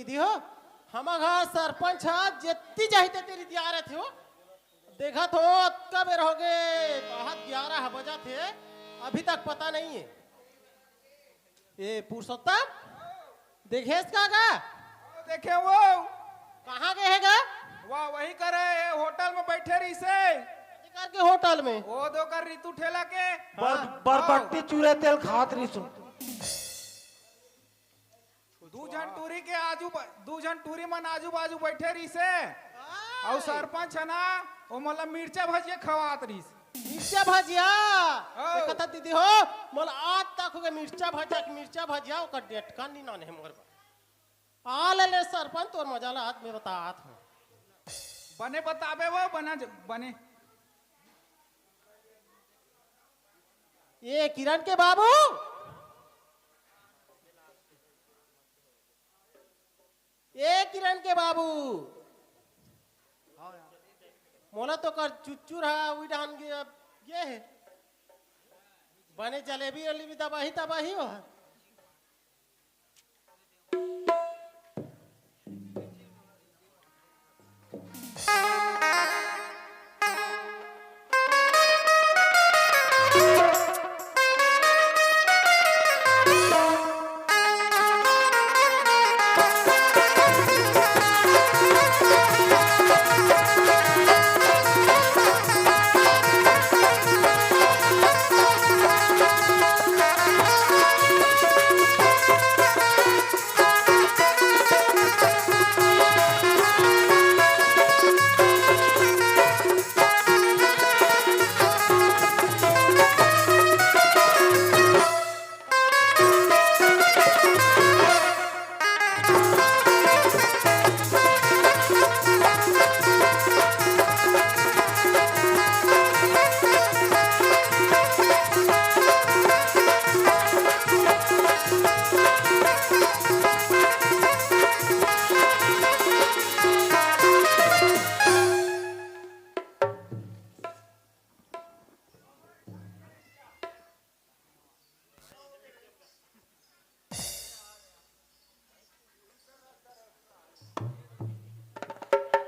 दीदी हो हमारा सरपंच जितनी चाहिए तेरी दिया रहे थे हो देखा तो कब बेर हो गए बहुत 11 बजा थे अभी तक पता नहीं है। ये पुरुषोत्तम देखे इसका देखे वो कहाँ गए हैगा? वाह वही करे होटल में बैठे रही से करके होटल में वो दो कर ऋतु ठेला के बरबट्टी चूरे तेल खात रही सो दू जन टूरी मन आजू बाजू बैठे रही से और सरपंच है ना वो मतलब मिर्चा भजिया खवात रही मिर्चा भजिया कथा दीदी हो मोल आज तक हो गए मिर्चा भजिया ओकर डेट का नी नाने मोर आ ले सरपंच तोर मजा ला हाथ में बतात हो बने बताबे वो बने ये किरण के बाबू मोला तो कर चुच्चू रहा उई डान ये है बने जलेबी वाली भी तबाही हो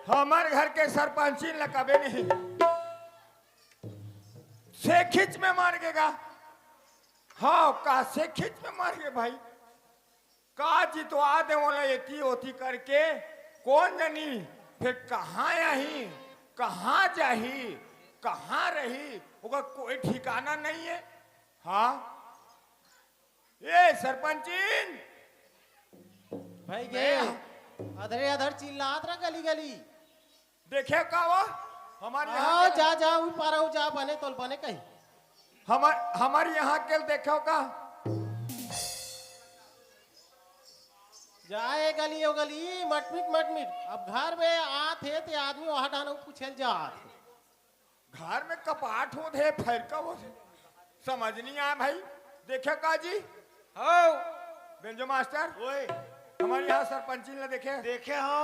हमारे घर के सरपंची न कभी नहीं से खिंच में मार गेगा। हाँ का से खिंच में मार गे भाई का जी तो आधे वाला एती होती करके कौन जानी फिर कहाँ आई कहाँ जाही कहाँ रही होगा कोई ठिकाना नहीं है। हाँ ये सरपंची भाई गे अधर चिल्लात रहा गली देखे का वो हमारे यहाँ जा ऊपर जा बने तो बने कहीं हमारे यहाँ के देखो का जाए गली ओ गली मटमिट अब घर में आते ते आदमी वहां डानो पूछल जात घर में कपाट हो दे फिर का हो समझ नहीं आया भाई देखे का जी हो बेंजो मास्टर ओए हमारे यहाँ सरपंची ने देखे हो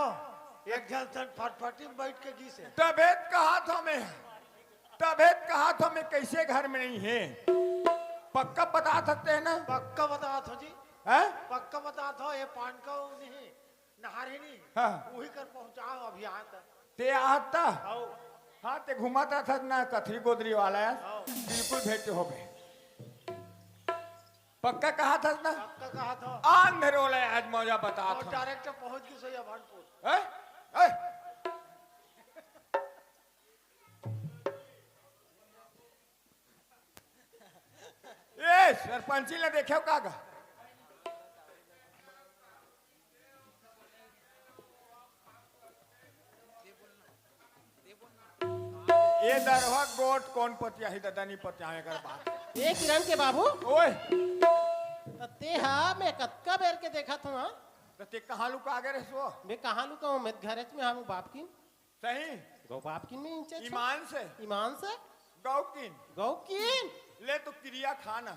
एक जन सन फटफटी में बैठ के घी से तबीयत कहा था मैं कैसे घर में नहीं है पक्का बता सकते हैं ना पक्का बता थो जी है पक्का बता थो ये पान का नहीं नहारी नहीं हाँ वही कर पहुंचाओ अभी यहाँ तक ते आता आओ हाँ ते घुमाता था ना कथरी गोदरी वाला है बिल्कुल भेंटे हो गए पक्का कहा था ना पक्का कहा था आंधेर वाला आज मौजा बता और था डायरेक्ट पहुंच गई सही भानपुर है है ये सरपंची ने देखो कागा ये दरवा गोट कौन पतिया ही दादा नहीं पतिया है कर बात ये किरण के बाबू ओए ते मैं कत्का बेर के देखा था तो ते कहाँ लुका आगे रे सो मैं कहाँ लुका हूँ मैं घर में हम बाप की सही गौ बाप की में इंचे ईमान से गौ किन ले तो क्रिया खाना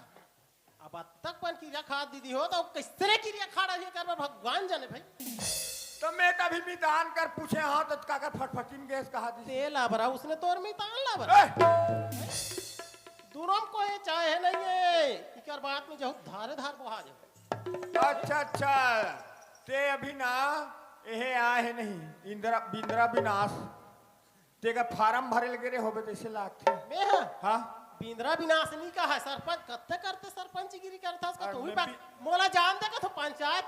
अब तक पर क्रिया खा दीदी हो तो किस तरह क्रिया खा रही है कर भगवान जाने भाई तो मैं कभी भी दान कर पूछे हाँ तो काकर फटफटीन गैस कहा दी तेल लाभरा उसने तोर में तान लाभरा दूरों को ये चाहे नहीं है इकर बात में जो धारे धार बहा जाए अच्छा ते अभी ना यहे आए है नहीं इंदिरा बिंद्रा विनाश तेगा फार्म भरे लगे रे होबे तैसे लागथे मैं हाँ हाँ बिंद्रा विनाश नहीं कहा सरपंच कत्ते करते सरपंच गिरी करता और तू ही मैं बात मोला जान दे का तो पंचायत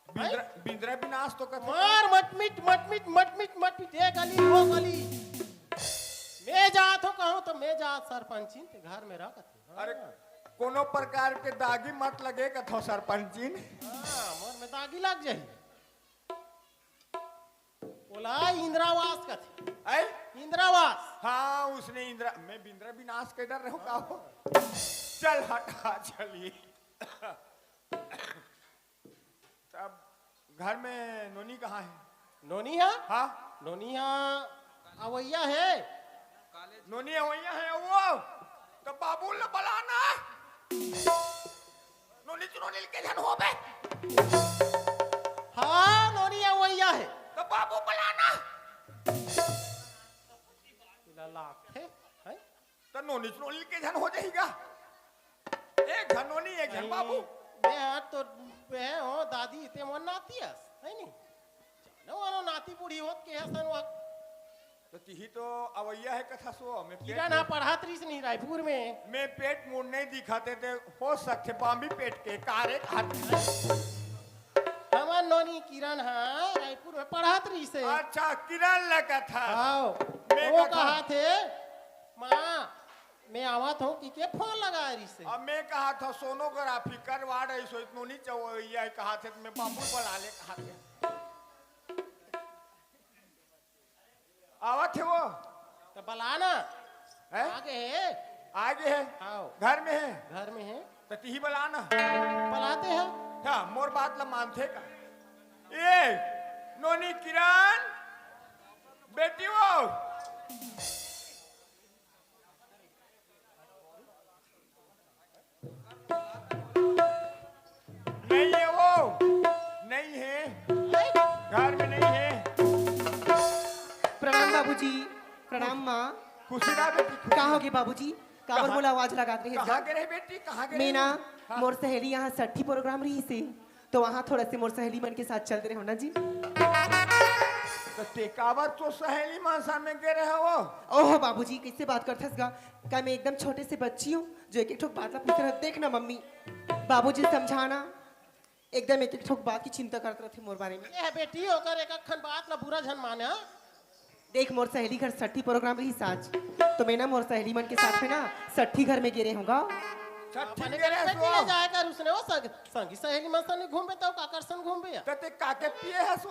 बिंद्रा बिंद्रा विनाश तो कथे मार मटमिट ये गली वो गली मैं जात हो कहूँ तो मैं जात सरपंची ते घर में रह कथे अरे कोनो प्रकार के दागी मत लगे कथो सरपंच जी हाँ मोर में दागी लग जाही बोला इंदिरावास कथे ऐ इंदिरावास हाँ उसने इंदिरा मैं बिंद्रा विनाश के डर रहा का हो चल हटा चलिए तब घर में नोनी कहाँ है नोनिया हाँ नोनिया अवैया है नोनी वैया है वो तो बाबू ने बुलाना नोनी चुनोनी के जन हो बे हाँ नोनिया अवैया है तो बाबू बुलाना लाख है तो नोनी चुनोनी के जन हो जाएगा एक जन नोनी एक जन बाबू मैं हाथ तो मैं हो दादी ते मन नाती है नहीं जानो वानो नाती बूढ़ी होत के हसन वक्त तो तिही तो अवैया है कथा सो मैं किरा ना पढ़ात रही नहीं रायपुर में मैं पेट मुड़ नहीं दिखाते थे हो सकते बाम्बी पेट के कारे खाते हमार नोनी किरण हाँ रायपुर में पढ़ात रही से अच्छा किरण लगा था आओ मैं वो कहा- कहा थे माँ मैं आवत हूँ कि के फोन लगा रही से अब मैं कहा था सोनोग्राफी करवा रही सो इतनो नहीं चाहिए कहा थे तो मैं बाबू बुला ले कहा थे आवत है वो तो बलाना है आगे है आगे है आओ घर में है घर में है तो तिही बुलाना बलाते हैं क्या मोर बात ला मानते का ए नोनी किरण बेटी वो नहीं है वो नहीं है घर में नहीं है प्रणाम बाबूजी। प्रणाम माँ। खुशी ना बेटी खुशी। कहाँ होगे बाबूजी? काबर कहाँ? बोला आवाज लगाते हैं कहाँ गिरे बेटी कहाँ गिरे मैं ना हाँ। मोर सहेली यहाँ 60 प्रोग्राम रही से तो वहाँ थोड़ा से मोर सहेली मन के साथ चलते रहे हो ना जी। तो तेकावर तो सहेली मासा में गिरे है वो ओह बाबूजी कैसे बात करते गा क्या मैं एकदम छोटे से बच्ची हूँ जो एक एक ठोक बात पूछ रहे देखना मम्मी बाबूजी समझाना एकदम एक एक ठोक बात की चिंता करते रहते मोर बारे में। ये बेटी होकर एक अखन बात ला बुरा जन माने हाँ? देख मोर सहेली घर 60 प्रोग्राम रही साज तो मैं ना मोर सहेली मन के साथ में ना 60 घर में गिरे होगा। छठी अपने गिरे घर है में सो जाए कर उसने वो संगी सहेली मन संग घूमे तो आकर्षण घूमे या तो ते काके पिए है सो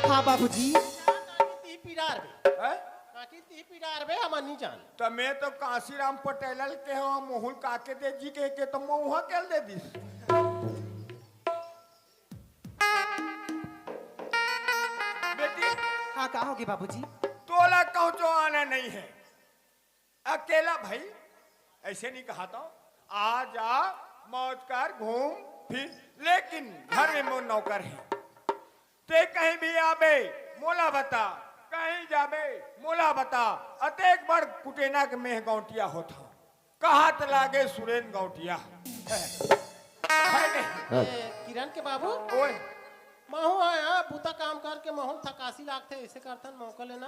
हाँ बाबूजी ती पीडार बे हैं? काकी ती पीडार बे हम नहीं जान तो मैं तो काशीराम पटेल के हो मोहुल काके दे जी के तो मोहा केल दे दिस बेटी हाँ कहाँ होगे बाबूजी? तोला कहूँ जो आना नहीं है अकेला भाई ऐसे नहीं कहा था आ जा मौज कर घूम फिर लेकिन घर में मोर नौकर है ते कहीं भी आबे मोला बता कहीं जाबे मोला बता अतेक बड़ कुटेना के मेह गौटिया होता कहा लागे सुरेन गौटिया है नहीं? किरण के बाबू ओए महू आया बूता काम करके महू थकासी लागते ऐसे करतन मौका लेना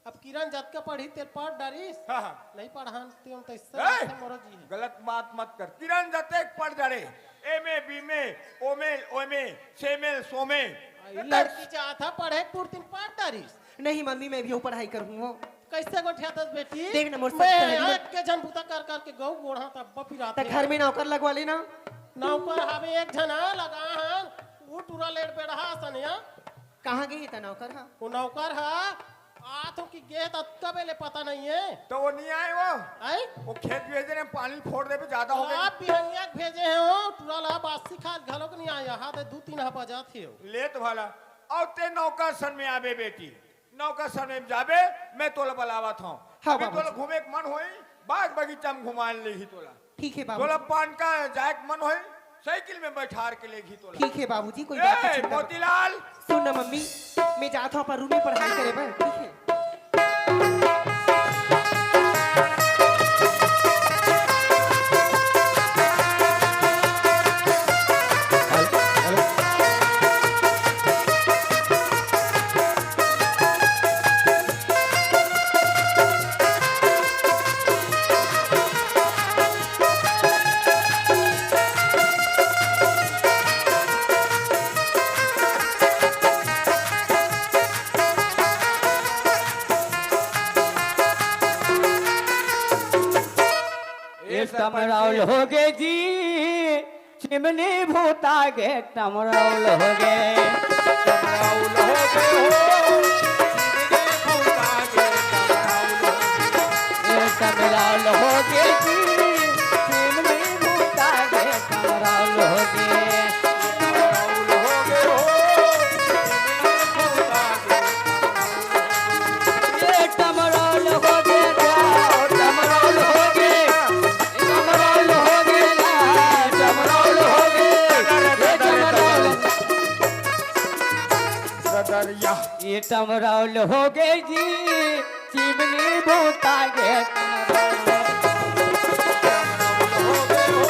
अब किरण जत के पढ़ी तेरे पढ़ डरीस हाँ, हाँ। नहीं पढ़ाते हम तो इससे ए, मोरो जी है गलत बात मत कर किरण जतेक पढ़ जड़े ए में बी में ओ में से में सो में लड़की चाहता पढ़े पूर्तिन पढ़ डरीस नहीं मम्मी मैं भी वो पढ़ाई करूँ कैसे गोठिया दस बेटी देख ना मोर सब मैं सहेली मन- एक के जन बूता कर करके गौ गोढ़ा तब फिराते तो घर में नौकर लगवा लेना। नौकर हवे एक जना लगा हन वो टूरा लेट पे रहा सनिया कहाँ गई था नौकर? हाँ वो नौकर है आतो की गेत कबेले पता नहीं है तो वो नहीं आए वो आई वो खेत भेजे ने पानी फोड़ दे पे ज्यादा हो गया आप बिहंगिया के भेजे हैं हो टूरा ला बासी खा घलोक नहीं आया हाथ 2-3 बजा थे लेत भला और ते नौकर सन में आबे बेटी नौकर सन में जाबे मैं तोला बलावत हूँ हाँ, अभी बाबूजी। तोला घूमे के मन होई बाग बगीचा में घुमा ले ही तोला ठीक है तोला बाबू। पान का जाए के मन होई साइकिल में बैठार के लेगी तोला ठीक है बाबूजी कोई बात ए नहीं चिंता मत- मोतीलाल सुन ना मम्मी मैं जाता हूँ पर रूम में पढ़ाई करे बर ठीक है। ये टमराउल हो गए जी चिमनी भूता गे टमराउल हो गए टमराउल हो गए हो, चिमनी भूता गे टमराउल हो गए। ये टमराउल हो गए जी चिमनी भूता गे टमराउल हो गए टमराउल हो गए हो, चिमनी भूता गे ये टमराउल हो गए टमराउल हो गए टमराउल हो गए टमराउल हो गए ये टमराउल दरिया ये टमराउल हो गए जी चिमनी भूता गे टमराउल हो गए हो,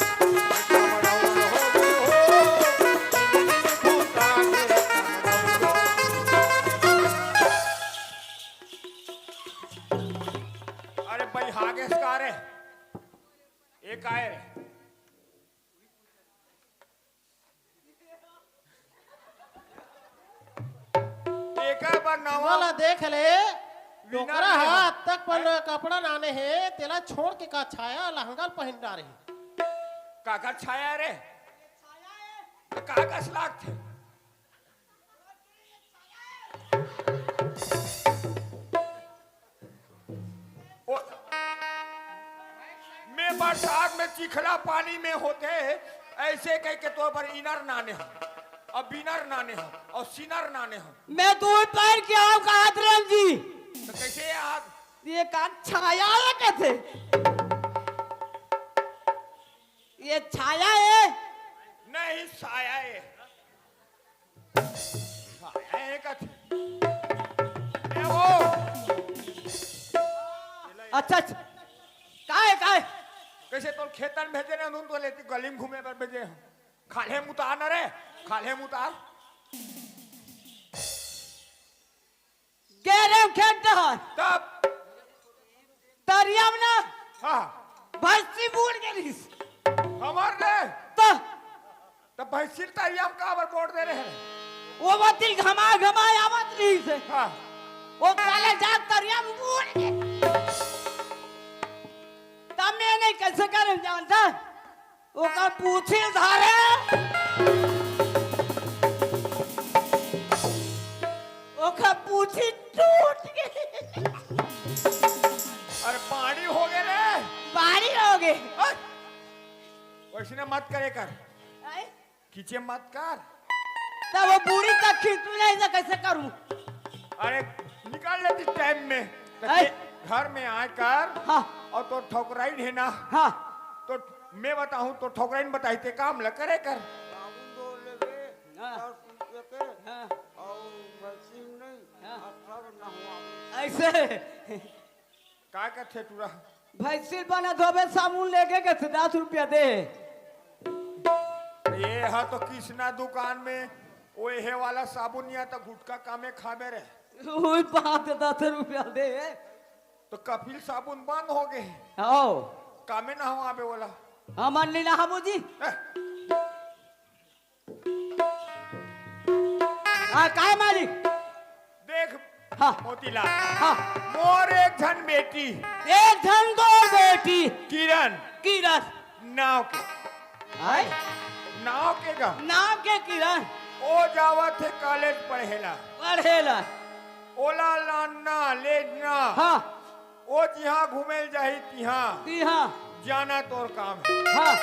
टमराउल हो गए हो, चिमनी भूता गे टमराउल हो गए। अरे भाई हागेस का रे एक आए रे एक बार नवा वाला देख ले बिना डोकरा नहीं हाथ तक पर कपड़ा नाने है तेला छोड़ के का छाया लहंगा पहन डारे काका छाया रे कागज लाग थे ओ- मैं बरसात में चिखला पानी में होते ऐसे कह के तो पर इनर नाने हम अब बिनर नाने हम और सिनर नाने हम मैं दूर पैर के आऊं कहा राम जी तो कैसे आग ये का छाया है कैसे ये छाया है नहीं साया है साया है कथी ए वो अच्छा अच्छा का है कैसे तो खेतन भेजे ने उन तो लेती गली में घूमे पर भेजे हम खाले मुतार न रे खाले मुतार गेरे खेत है तब दरिया में ना हाँ भैंसी बूढ़ गई हमार ने तो तब भैंसी तरिया में काबर बोर्ड दे रहे हैं वो बतिल घमा घमा आवत रही से हाँ वो काले जात दरिया में बूढ़ गए तब मैं नहीं कैसे करें जानता वो का पूछी धारे वो का पूछी टूट गई अरे पानी हो गए रे बारी हो गई वैसे मत करे कर खींचे मत कर तब वो बूढ़ी तक खींचू नहीं तो कैसे करूं अरे निकाल लेती टाइम में तो ऐ? घर में आकर हाँ और तो ठोकराइन है ना हाँ तो मैं बताऊं तो ठोकराइन बताई ते काम ल करे कर साबुन दो लेके हाँ। और लेके हाँ और मशीन नहीं हाँ। सब ना हुआ ऐसे का थे टूरा भैंसी बना धोबे साबुन लेके के 10 रुपया दे ये है तो कृष्णा दुकान में वो हे वाला साबुन या तो गुटका कामे खामे रे वही 5-10 रुपया दे तो कपिल साबुन बंद हो गए आओ कामे ना हो आबे वाला हमार लीला हमू जी हाँ काय मालिक देख हाँ मोतीलाल हाँ मोर एक झन बेटी एक धन दो बेटी किरण किरण नाव के आय नाव के गा नाम के किरण ओ जावत थे कॉलेज पढ़ेला पढ़ेला ओला लाना लेना हाँ ओ जिहाँ घूमेल जाही तिहाँ ती हाँ जाना तोर काम है हाँ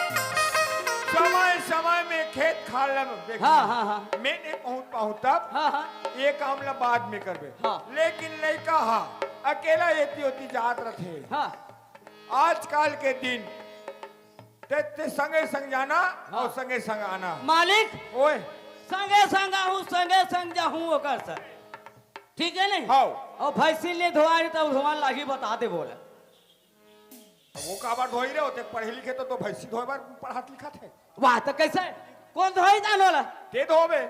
समय समय में खेत खाल में हाँ हाँ हाँ मैं नहीं पहुंच पाऊं तब हाँ हाँ ये काम ला बाद में करबे हाँ। लेकिन लड़का हाँ अकेला येती होती जात रहे हाँ आजकल के दिन ते संगे संग जाना और संगे संग आना मालिक ओए संगे संग आऊं संगे संग जाऊं ओकर सर ठीक है नहीं हाँ और भैंसी ले धोआ रही तो धोआ लागी बता दे बोले वो का बार धोई रहे होते पढ़े लिखे तो भैंसी धोए बार पढ़ात लिखा थे वाह तो कैसे कौन धोई जान होला के धोबे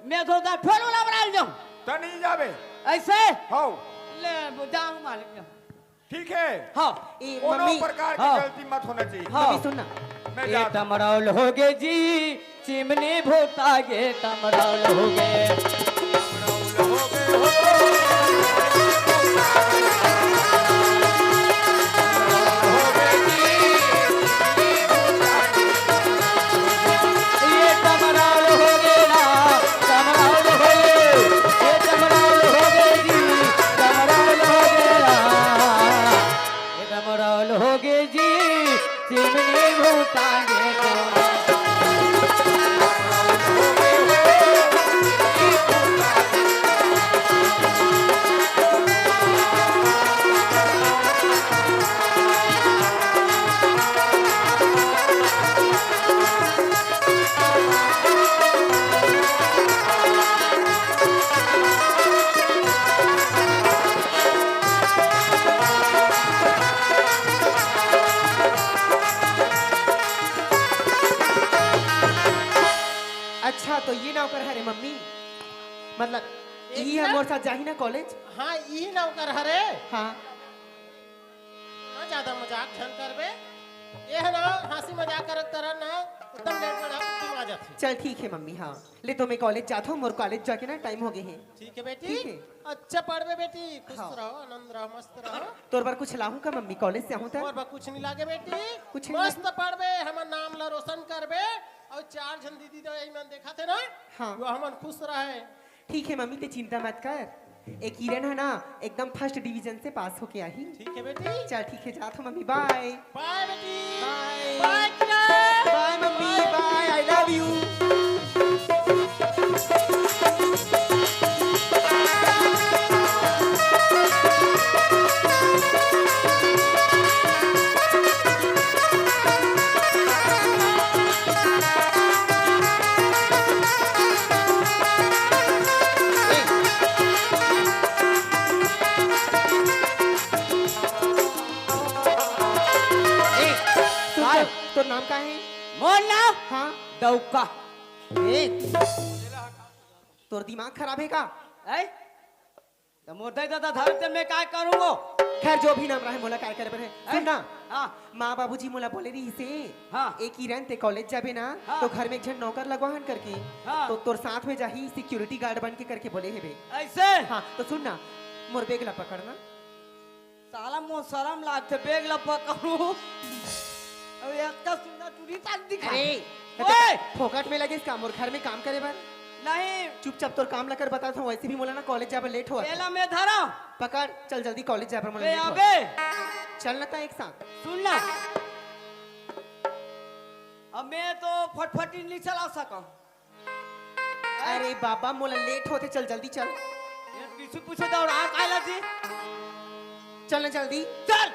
मैं धोता फिर वाला बना जाऊं तो नहीं जाबे ऐसे हाँ ले जाऊं मालिक ठीक है हाँ ए कोनो मम्मी प्रकार की हाँ। गलती मत होना चाहिए हाँ मम्मी सुनना मैं ये जाता टमरौल हो गे जी चिमनी भूता गे टमरौल हो गे ये टमरौल हो गे ना टमरौल हो गे ये टमरौल हो गे जी टमरौल हो गे ना ये टमरौल हो गे जी चिमनी भूता गे टमरौल अच्छा तो ये नौकर है रे मम्मी मतलब यही हम और साथ जाही ना कॉलेज हाँ यही नौकर हरे हाँ ना ज्यादा मजाक झन करबे ये है ना हंसी मजाक करत तरह ना एकदम लेट में तुम आ जाती चल ठीक है मम्मी हाँ ले तो मैं कॉलेज जाता हूँ और कॉलेज जाके ना टाइम हो गए हैं ठीक है बेटी ठीक है। अच्छा पढ़बे बेटी खुश हाँ। रहो आनंद रहो मस्त रहो तोर बार कुछ लाहूँ का मम्मी कॉलेज से आऊँ और तक बा कुछ नहीं लागे बेटी कुछ नहीं मस्त पढ़बे हमर नाम ला रोशन करबे और चार जन दीदी तो यही मन देखा थे ना हाँ। वो हमन खुश रहे ठीक है मम्मी ते चिंता मत कर एक किरण है ना एकदम फर्स्ट डिवीजन से पास होके आई ठीक है बेटी चल ठीक है जाता हूँ मम्मी बाय बाय बेटी bye bye Kiran bye mummy bye I love you तो नाम का है मोर नाम हाँ दौका ए तोर दिमाग खराब है का ऐ तो मोर दे दादा धर ते मैं काय करूंगो खैर जो भी नाम रहा है मोला काय करे पर है सुन ना हाँ माँ बाबूजी मोला बोले रही से हाँ। एक किरण ते कॉलेज जाबे ना हाँ। तो घर में एक जन नौकर लगवाहन करके हाँ। तो तोर साथ में जाही सिक्योरिटी गार्ड बन के करके बोले है बे ऐसे हाँ तो सुन ना मोर बेग ला पकड़ना साला मो शरम लागते बेग ला पकड़ू अब एक का सुंदर चूड़ी तक दिखा अरे ओए फोकट में लगे इस काम और घर में काम करे बार नहीं चुपचाप तोर काम लकर बता था वैसे भी मोला ना कॉलेज जाबे लेट हुआ पहला मैं धरा पकड़ चल जल्दी कॉलेज जाबे मोला बे लेट हुआ अबे चलना था एक साथ सुनना अब मैं तो फटफटी नहीं चला सका अरे बाबा मोला लेट होते चल जल्दी चल ये पीछे पीछे दौड़ा काला जी चलना जल्दी चल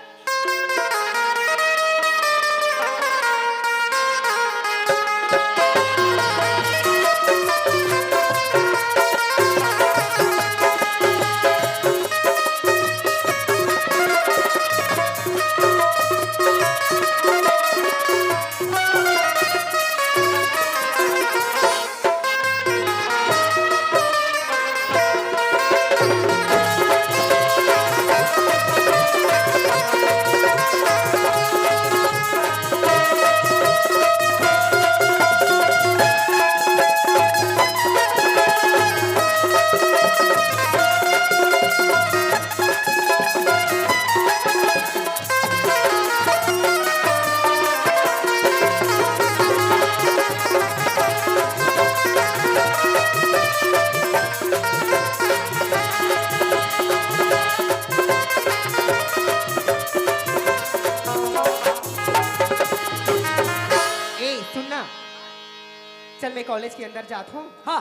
चल मैं कॉलेज के अंदर जाता हूँ हाँ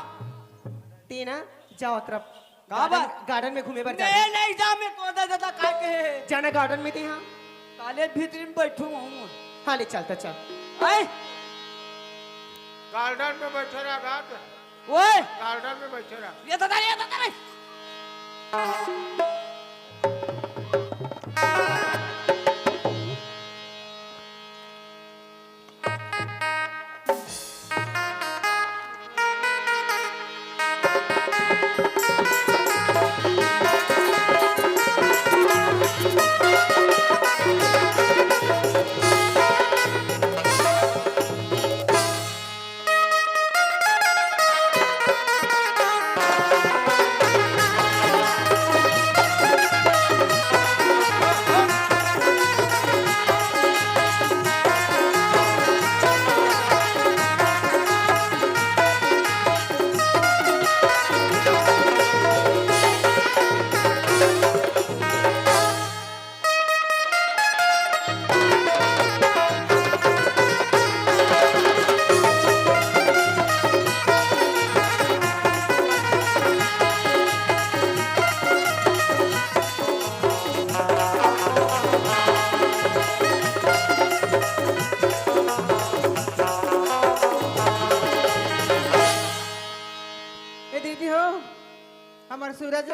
ते ना जाओ तरफ कहाँ बा? गार्डन में घूमे बर जा मैं नहीं जा मैं तो दादा का के जाना गार्डन में थे हाँ कॉलेज भीतर में बैठू हूँ हाँ ले चलता चल आए गार्डन में बैठे रहा गार्ड ओए गार्डन में बैठे रहा ये दादा रे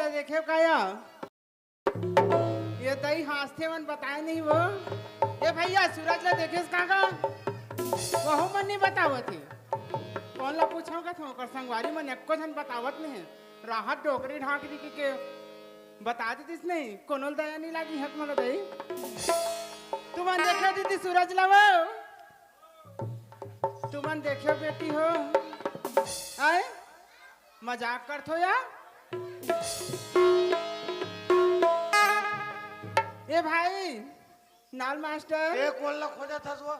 ला देखे काया ये तई हास्ते मन बताए नहीं वो ये भैया सूरज ला देखेस काका वहु मन नहीं बतावत है कौन ला पूछो का ओकर संगवारी मन एको जन बतावत नहीं राहत डोकरी ढाक दी के बता देतीस नहीं कोनोल दया नहीं लागी हक मन दई तुमन देखा दीदी सूरज ला वो तुमन देखो बेटी हो आए मजाक करत हो या ए भाई नाल मास्टर ये कौन ला खोजा था वो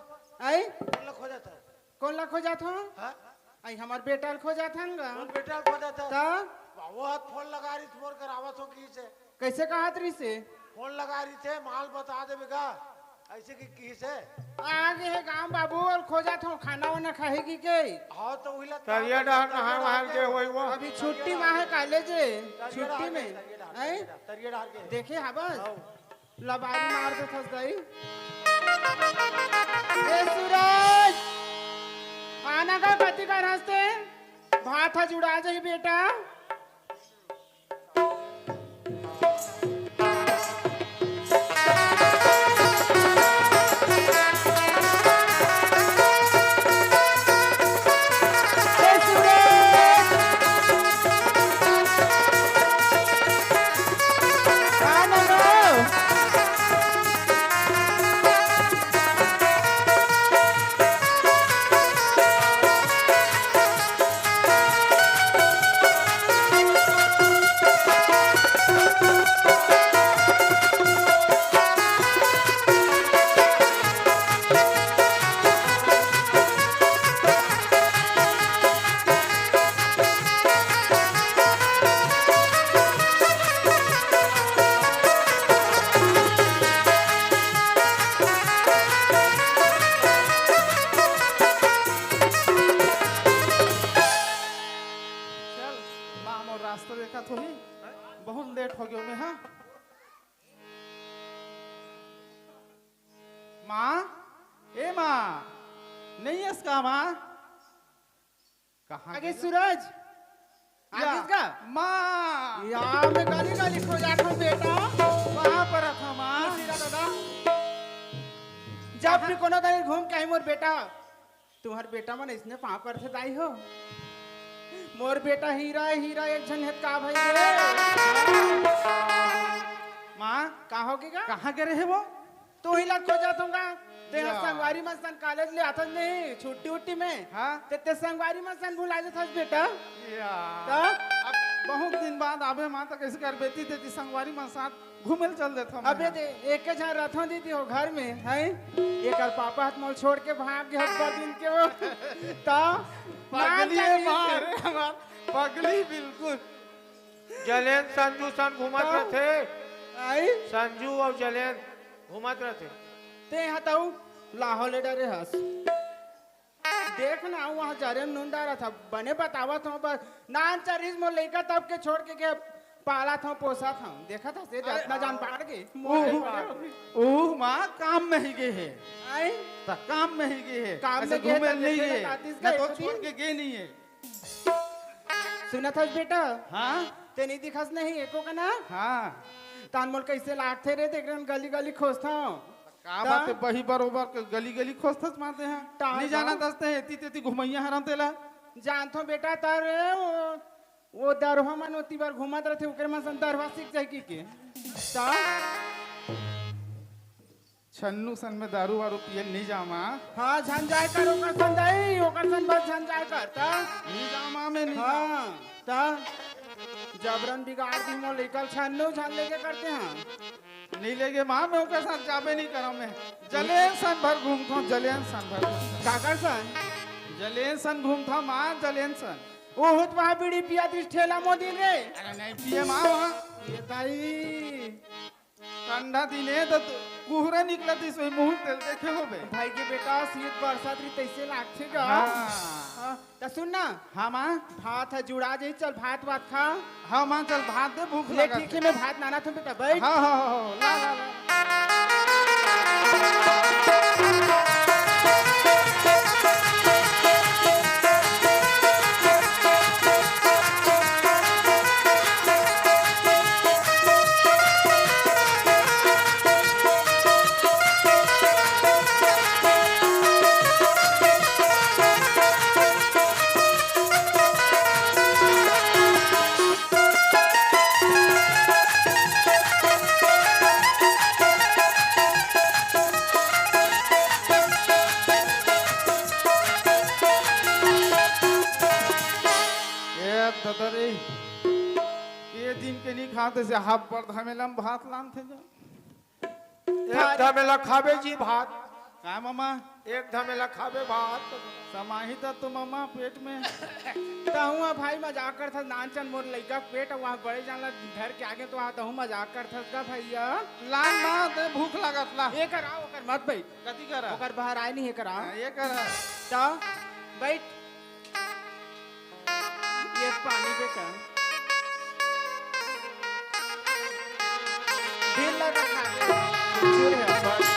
आई कौन ला खोजा था कौन ला खोजा था हाँ आई हमार बेटा खोजा था कौन बेटा खोजा था ता वो हाथ फोन लगा रही थी मोर कर आवत हो की से कैसे कहा तरी से फोन लगा रही थे माल बता दे बेगा ऐसे की से आगे है गांव बाबू और खोजा था खाना वाना खाएगी के हाँ तो वही ला तरिया डहर नहार वहार के होई वो अभी छुट्टी में है कॉलेज छुट्टी में आई तरिया डाल के देखे हाँ बस लबारी मार दे फंस गई ए सूरज आना का गति का रास्ते भात है जुड़ा जाई बेटा ए सूरज आना रो चल माँ मोर रास्ता देखा तो ही बहुत लेट हो गयो मैं हाँ माँ ए माँ नहीं है इसका माँ कहाँ आगे सूरज आगे इसका माँ यार मैं गाली गाली खो जाता हूँ बेटा वहाँ पर था माँ दादा जब भी कोनो दिन घूम के आई मोर बेटा तुम्हार बेटा मन इसने पाँव पर से दाई हो मोर बेटा हीरा है हीरा एक जन है का भाई रे माँ का होगी का कहाँ गए है वो तू ही लग खो जातूंगा ते संगवारी में सन कॉलेज ले आता नहीं छुट्टी उट्टी में हाँ ते संगवारी में सन भुला जाता बेटा तो अब बहुत दिन बाद आबे माँ तक कैसे कर बेटी देती संगवारी में साथ घूमेल चल देता अबे दे एक के जहाँ रथों दीदी हो घर में है एक और पापा हाथ मोल छोड़ के भाग गया पर दिन के वो तो पगली मार हमार पगली बिल्कुल जलेन संजू सन घूमत रहते आई संजू और जलेन घूमत रहते ते हताऊ लाहौर ले डरे हंस देख ना वहाँ जरे नूंदा रहा था बने बतावा था बस नान चरीज मो लेकर तब के छोड़ के पाला था पोसा था देखा था से इतना जान पाड़ के ओह माँ काम में ही गए है आई तो काम में ही गए है काम ऐसे में गए घूमे तो नहीं लेके गए जातीस ना गए तो तो छोड़ दिन। के गए नहीं है सुना था बेटा हाँ ते नहीं दिखस नहीं एको का ना हाँ तान मोल कैसे लाटते रे देख रहे गली गली खोजता हूँ का बात है बही बरोबर के गली गली खोजतस मारते हैं टाल नहीं जाना बाप। दसते हैं तेती घुमैया हराम तेला जानतो बेटा तर वो दरवा मन ओती बार घुमत रहते ओकरे मन सन दरवा सीख जाए की ता छन्नू सन में दारू वारू पिए नहीं जामा हाँ झन जाए कर ओकर सन दई ओकर सन बस झन जाए कर ता नहीं जामा में नहीं हाँ ता जबरन बिगाड़ दी मो लेकर छन्नू छन लेके करते हैं नहीं लेगे माँ मैं उनके साथ जाबे नहीं करा मैं जलेन सन भर घूमता हूँ जलेन सन भर काकर सन जलेन सन घूमता हूँ माँ जलेन सन ओ हुत वहाँ बीड़ी पिया दिस ठेला मोदी रे अरे नहीं पिए माँ वहाँ ये ताई ठंडा दिन है तो कुहरा निकला थी सोई मुंह तेल देखे हो बे भाई के बेटा शीत बरसात री तैसे लागथे गा हाँ। हाँ, त सुन ना हाँ माँ भात है जुड़ा जाई चल भात वात खा हाँ माँ चल भात दे भूख ले लगा ठीक है मैं भात नाना तुम बेटा बैठ हाँ हाँ हाँ ला ला ला दिन के नहीं खाते से हाफ पर धमेलम भात लान थे जा एक धमेला खाबे जी भात, का मामा एक धमेला खाबे भात। समाहित तो मामा पेट में तहुआ भाई मजाक कर था नानचन मोर लइका के पेट वहाँ बड़े जानला घर के आगे तो आ तहु मजाक कर था का भैया लान ना दे भूख लागत ला ये करा ओकर मत बैठ कथी करा ओकर बाहर आए नहीं है करा ये करा तो बैठ ये पानी बेटा दिल लगा खा चूर है बस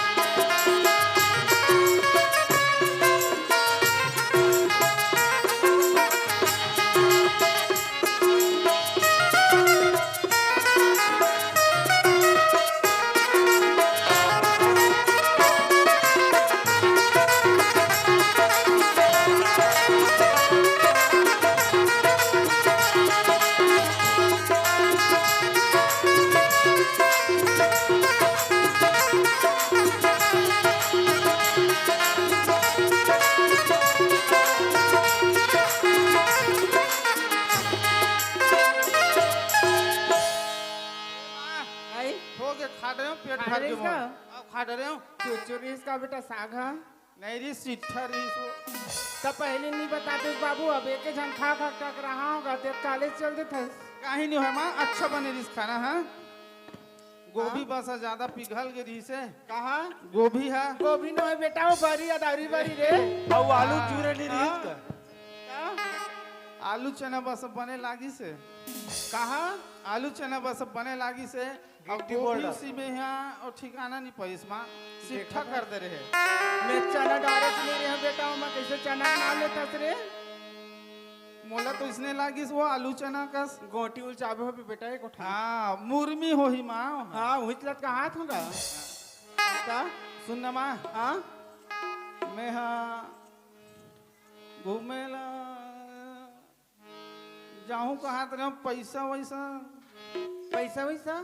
आई हो के खा रहे हो पेट भर के इसका? अब खा रहे हो चुचुरी इसका बेटा साग है नहीं री सिट्ठा री सो तब पहले नहीं बताते बाबू अब एक जन खा खा टक रहा होगा तो कॉलेज चल देते काहे नहीं है माँ अच्छा बने रिस खाना है गोभी बस ज्यादा पिघल के रही से कहा गोभी है गोभी न है बेटा वो बरी अदारी बरी रे और आलू चूरे नहीं रही इसका। क्या? आलू चना बस बने लागी से कहा आलू चना बस बने लागी से अब गिट्टी बोल गोभी रहा। उसी में यहाँ और ठिकाना नहीं पैस माँ सिट्ठा कर दे रहे मैं चना डायरेक्ट ले रहे बेटा मैं कैसे चना बना लेता रे मोला तो इसने लागी से वो आलू चना का गोटी उलचाबे हो बेटा एक उठा हाँ मुर्मी हो ही माँ हाँ हुचलत का हाथ होगा का सुन ना माँ हाँ मैं हाँ घूमेला जाऊँ कहाँ तरह पैसा वैसा पैसा वैसा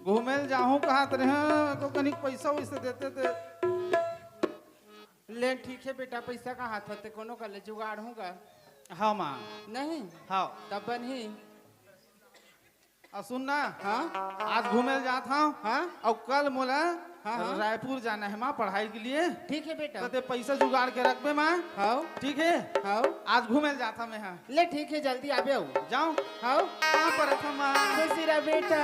घूमेल जाऊँ कहाँ तरह तो कनिक पैसा वैसा देते थे ले ठीक है बेटा पैसा का हाथ होते कोनो का ले जुगाड़ होगा हाँ माँ नहीं हाँ तब बनी और सुन ना हाँ आज घूमेल जाता हूँ हाँ और कल मोला हाँ, हाँ। रायपुर जाना है माँ पढ़ाई के लिए ठीक है बेटा तो ते पैसा जुगाड़ के रख बे माँ हाँ ठीक है हाँ आज घूमेल जाता मैं हाँ ले ठीक है जल्दी आबे आओ जाऊँ हाँ कहाँ पर था माँ खुशी रह बेटा